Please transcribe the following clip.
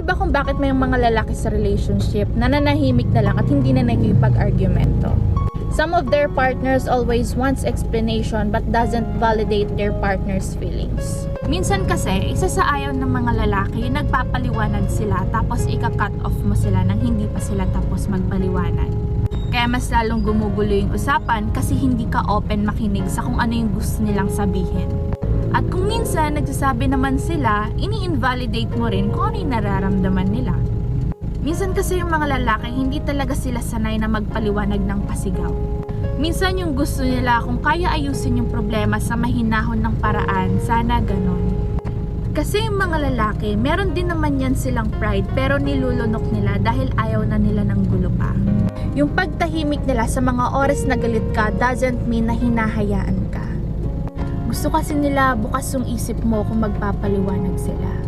niyo ba kung bakit may mga lalaki sa relationship na nanahimik na lang at hindi na nakikipag-argumento? Some of their partners always wants explanation but doesn't validate their partner's feelings. Minsan kasi, isa sa ayaw ng mga lalaki, nagpapaliwanag sila tapos ika-cut off mo sila nang hindi pa sila tapos magpaliwanag. Kaya mas lalong gumugulo yung usapan kasi hindi ka open makinig sa kung ano yung gusto nilang sabihin. At kung minsan nagsasabi naman sila, ini-invalidate mo rin kung ano yung nararamdaman nila. Minsan kasi yung mga lalaki, hindi talaga sila sanay na magpaliwanag ng pasigaw. Minsan yung gusto nila kung kaya ayusin yung problema sa mahinahon ng paraan, sana ganon. Kasi yung mga lalaki, meron din naman yan silang pride pero nilulunok nila dahil ayaw na nila ng gulo pa. Yung pagtahimik nila sa mga oras na galit ka doesn't mean na hinahayaan ka. Gusto kasi nila bukas yung isip mo kung magpapaliwanag sila.